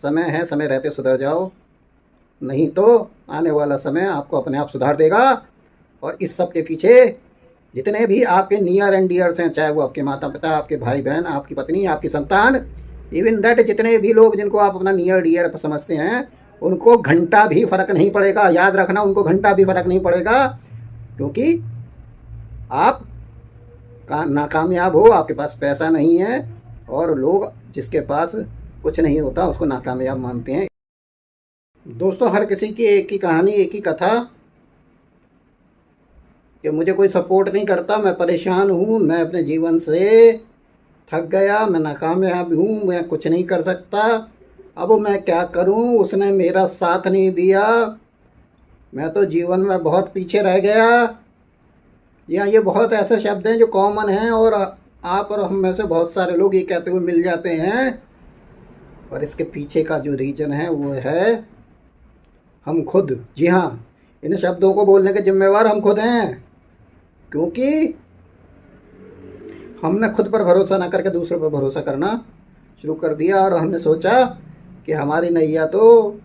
समय है, समय रहते सुधर जाओ, नहीं तो आने वाला समय आपको अपने आप सुधार देगा। और इस सब के पीछे जितने भी आपके नियर एंड डियर्स हैं, चाहे वो आपके माता पिता, आपके भाई बहन, आपकी पत्नी, आपकी संतान, इवन दैट जितने भी लोग जिनको आप अपना नियर डियर समझते हैं, उनको घंटा भी फ़र्क नहीं पड़ेगा। याद रखना, उनको घंटा भी फ़र्क नहीं पड़ेगा, क्योंकि आप नाकामयाब हो, आपके पास पैसा नहीं है, और लोग जिसके पास कुछ नहीं होता उसको नाकामयाब मानते हैं। दोस्तों, हर किसी की एक ही कहानी, एक ही कथा कि मुझे कोई सपोर्ट नहीं करता, मैं परेशान हूँ, मैं अपने जीवन से थक गया, मैं नाकामयाब हूँ, मैं कुछ नहीं कर सकता, अब मैं क्या करूँ, उसने मेरा साथ नहीं दिया, मैं तो जीवन में बहुत पीछे रह गया। या ये बहुत ऐसे शब्द हैं जो कॉमन हैं, और आप और हम में से बहुत सारे लोग ये कहते हुए मिल जाते हैं। और इसके पीछे का जो रीज़न है वो है हम खुद। जी हाँ, इन शब्दों को बोलने के जिम्मेवार हम खुद हैं, क्योंकि हमने खुद पर भरोसा ना करके दूसरों पर भरोसा करना शुरू कर दिया, और हमने सोचा कि हमारी नैया तो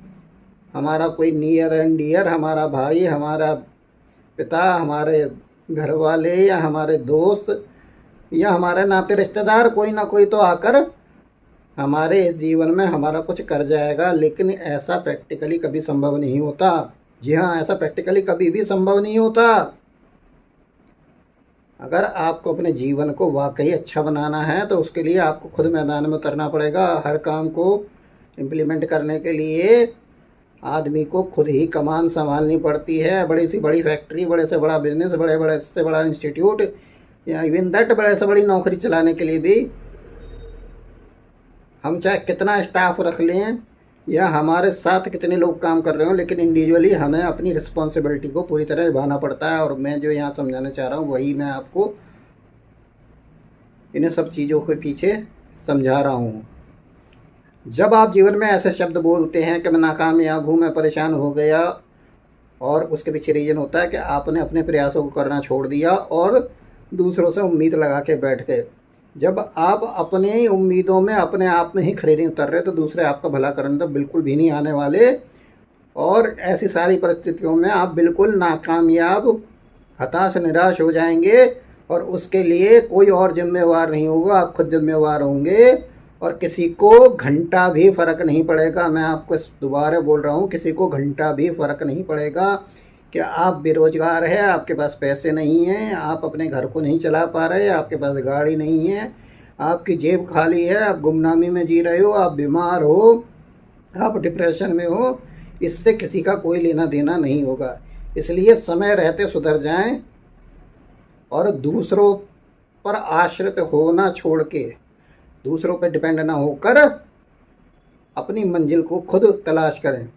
हमारा कोई नियर एंड डियर, हमारा भाई, हमारा पिता, हमारे घर वाले, या हमारे दोस्त, या हमारे नाते रिश्तेदार, कोई ना कोई तो आकर हमारे इस जीवन में हमारा कुछ कर जाएगा। लेकिन ऐसा प्रैक्टिकली कभी संभव नहीं होता। जी हाँ, ऐसा प्रैक्टिकली कभी भी संभव नहीं होता। अगर आपको अपने जीवन को वाकई अच्छा बनाना है तो उसके लिए आपको खुद मैदान में उतरना पड़ेगा। हर काम को इम्प्लीमेंट करने के लिए आदमी को खुद ही कमान संभालनी पड़ती है। बड़ी से बड़ी फैक्ट्री, बड़े से बड़ा बिजनेस, बड़े से बड़ा इंस्टीट्यूट, या इवन दैट बड़े से बड़ी नौकरी चलाने के लिए भी हम चाहे कितना स्टाफ रख लें या हमारे साथ कितने लोग काम कर रहे हो, लेकिन इंडिविजुअली हमें अपनी रिस्पॉन्सिबिलिटी को पूरी तरह निभाना पड़ता है। और मैं जो यहाँ समझाना चाह रहा हूँ वही मैं आपको इन्हें सब चीज़ों के पीछे समझा रहा हूँ। जब आप जीवन में ऐसे शब्द बोलते हैं कि मैं नाकामयाब हूँ, मैं परेशान हो गया, और उसके पीछे रीज़न होता है कि आपने अपने प्रयासों को करना छोड़ दिया और दूसरों से उम्मीद लगा के बैठ गए। जब आप अपनी उम्मीदों में अपने आप में ही खड़े नहीं उतर रहे तो दूसरे आपका भला करने तो बिल्कुल भी नहीं आने वाले, और ऐसी सारी परिस्थितियों में आप बिल्कुल नाकामयाब, हताश, निराश हो जाएंगे, और उसके लिए कोई और जिम्मेवार नहीं होगा, आप खुद जिम्मेवार होंगे। और किसी को घंटा भी फ़र्क नहीं पड़ेगा। मैं आपको दोबारा बोल रहा हूँ, किसी को घंटा भी फ़र्क नहीं पड़ेगा कि आप बेरोज़गार हैं, आपके पास पैसे नहीं हैं, आप अपने घर को नहीं चला पा रहे, आपके पास गाड़ी नहीं है, आपकी जेब खाली है, आप गुमनामी में जी रहे हो, आप बीमार हो, आप डिप्रेशन में हो। इससे किसी का कोई लेना देना नहीं होगा। इसलिए समय रहते सुधर जाएं, और दूसरों पर आश्रित होना छोड़ के, दूसरों पर डिपेंड ना होकर अपनी मंजिल को खुद तलाश करें।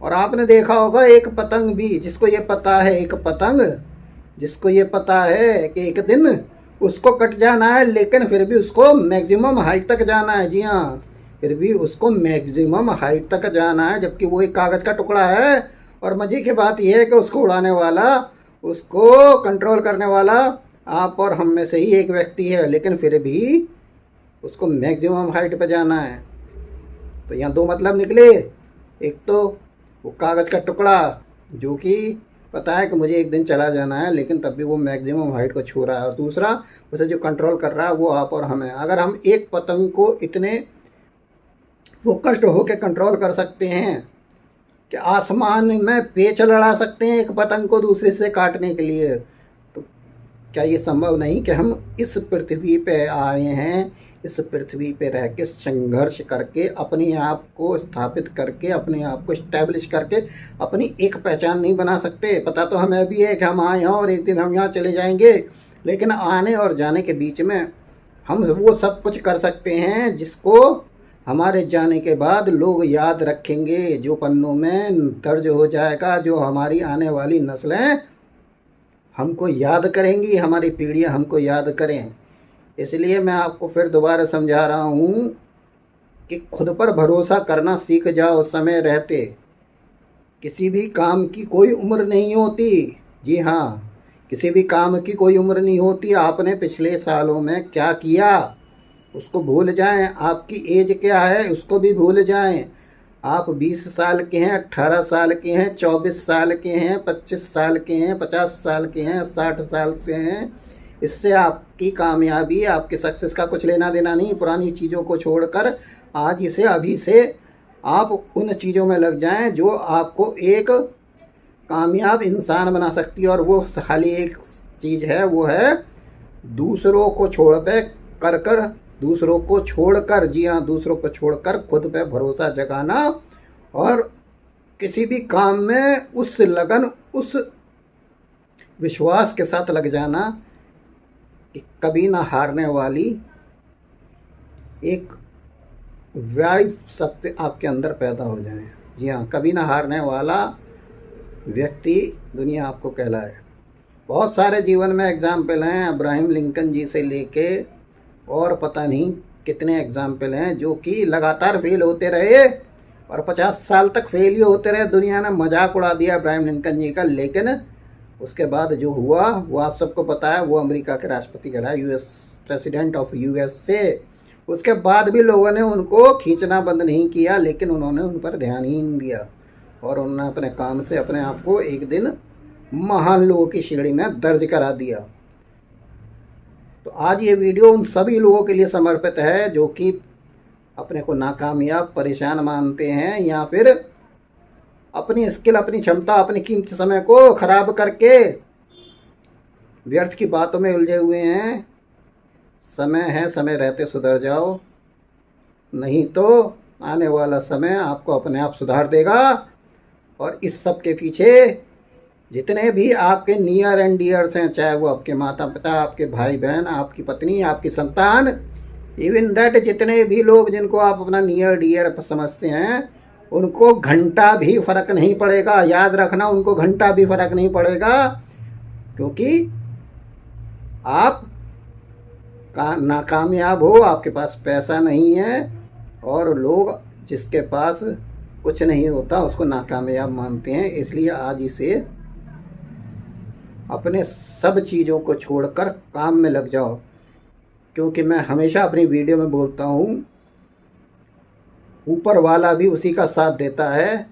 और आपने देखा होगा एक पतंग भी, जिसको ये पता है, एक पतंग जिसको ये पता है कि एक दिन उसको कट जाना है, लेकिन फिर भी उसको मैक्सिमम हाइट तक जाना है। जी हाँ, फिर भी उसको मैक्सिमम हाइट तक जाना है, जबकि वो एक कागज़ का टुकड़ा है। और मज़े की बात यह है कि उसको उड़ाने वाला, उसको कंट्रोल करने वाला आप और हम में से ही एक व्यक्ति है, लेकिन फिर भी उसको मैक्सिमम हाइट पर जाना है। तो यहाँ दो मतलब निकले। एक तो वो कागज़ का टुकड़ा जो कि पता है कि मुझे एक दिन चला जाना है, लेकिन तब भी वो मैक्सिमम हाइट को छू रहा है। और दूसरा, उसे जो कंट्रोल कर रहा है वो आप और हम हैं। अगर हम एक पतंग को इतने फोकस्ड होकर कंट्रोल कर सकते हैं कि आसमान में पेच लड़ा सकते हैं एक पतंग को दूसरे से काटने के लिए, तो क्या ये संभव नहीं कि हम इस पृथ्वी पे आए हैं, इस पृथ्वी पे रह के संघर्ष करके अपने आप को स्थापित करके, अपने आप को इस्टेब्लिश करके अपनी एक पहचान नहीं बना सकते? पता तो हमें भी है कि हम आए हैं और एक दिन हम यहाँ चले जाएंगे, लेकिन आने और जाने के बीच में हम वो सब कुछ कर सकते हैं जिसको हमारे जाने के बाद लोग याद रखेंगे, जो पन्नों में दर्ज हो जाएगा, जो हमारी आने वाली नस्लें हमको याद करेंगी, हमारी पीढ़ियां हमको याद करें। इसलिए मैं आपको फिर दोबारा समझा रहा हूँ कि खुद पर भरोसा करना सीख जाओ समय रहते। किसी भी काम की कोई उम्र नहीं होती। जी हाँ, किसी भी काम की कोई उम्र नहीं होती। आपने पिछले सालों में क्या किया उसको भूल जाएं। आपकी एज क्या है उसको भी भूल जाएं। आप 20 साल के हैं, 18 साल के हैं, 24 साल के हैं, 25 साल के हैं, 50 साल के हैं, 60 साल से हैं, इससे आपकी कामयाबी, आपके सक्सेस का कुछ लेना देना नहीं। पुरानी चीज़ों को छोड़कर आज इसे अभी से आप उन चीज़ों में लग जाएं जो आपको एक कामयाब इंसान बना सकती है। और वो खाली एक चीज़ है, वो है दूसरों को छोड़कर, जी हाँ, दूसरों को छोड़कर खुद पे भरोसा जगाना और किसी भी काम में उस लगन, उस विश्वास के साथ लग जाना कि कभी ना हारने वाली एक वाइब शक्ति आपके अंदर पैदा हो जाए। जी हाँ, कभी ना हारने वाला व्यक्ति दुनिया आपको कहलाए। बहुत सारे जीवन में एग्जाम्पल हैं, अब्राहम लिंकन जी से लेके और पता नहीं कितने एग्जाम्पल हैं जो कि लगातार फेल होते रहे और 50 साल तक फेल ही होते रहे। दुनिया ने मजाक उड़ा दिया अब्राहम लिंकन जी का, लेकिन उसके बाद जो हुआ वो आप सबको पता है। वो अमेरिका के राष्ट्रपति कहलाए, यूएस प्रेसिडेंट ऑफ यूएसए। उसके बाद भी लोगों ने उनको खींचना बंद नहीं किया, लेकिन उन्होंने उन पर ध्यान ही नहीं दिया और उन्होंने अपने काम से अपने आप को एक दिन महान लोगों की श्रेणी में दर्ज करा दिया। तो आज ये वीडियो उन सभी लोगों के लिए समर्पित है जो कि अपने को नाकामयाब, परेशान मानते हैं या फिर अपनी स्किल, अपनी क्षमता, अपने कीमती समय को खराब करके व्यर्थ की बातों में उलझे हुए हैं। समय है, समय रहते सुधर जाओ, नहीं तो आने वाला समय आपको अपने आप सुधार देगा। और इस सब के पीछे जितने भी आपके नियर एंड डियर्स हैं, चाहे वो आपके माता पिता, आपके भाई बहन, आपकी पत्नी, आपकी संतान, इवन दैट जितने भी लोग जिनको आप अपना नियर डियर समझते हैं, उनको घंटा भी फ़र्क नहीं पड़ेगा। याद रखना, उनको घंटा भी फ़र्क नहीं पड़ेगा, क्योंकि आप नाकामयाब हो, आपके पास पैसा नहीं है और लोग जिसके पास कुछ नहीं होता उसको नाकामयाब मानते हैं। इसलिए आज इसे अपने सब चीज़ों को छोड़कर काम में लग जाओ, क्योंकि मैं हमेशा अपनी वीडियो में बोलता हूँ, ऊपर वाला भी उसी का साथ देता है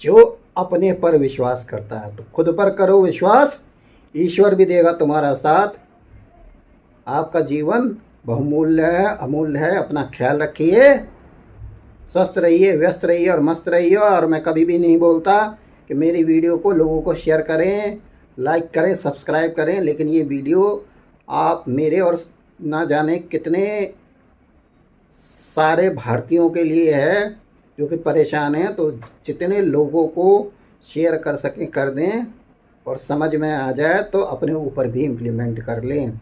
जो अपने पर विश्वास करता है। तो खुद पर करो विश्वास, ईश्वर भी देगा तुम्हारा साथ। आपका जीवन बहुमूल्य है, अमूल्य है। अपना ख्याल रखिए, स्वस्थ रहिए, व्यस्त रहिए और मस्त रहिए। और मैं कभी भी नहीं बोलता कि मेरी वीडियो को लोगों को शेयर करें, लाइक करें, सब्सक्राइब करें, लेकिन ये वीडियो आप मेरे और ना जाने कितने सारे भारतीयों के लिए है जो कि परेशान हैं। तो जितने लोगों को शेयर कर सकें कर दें और समझ में आ जाए तो अपने ऊपर भी इम्प्लीमेंट कर लें।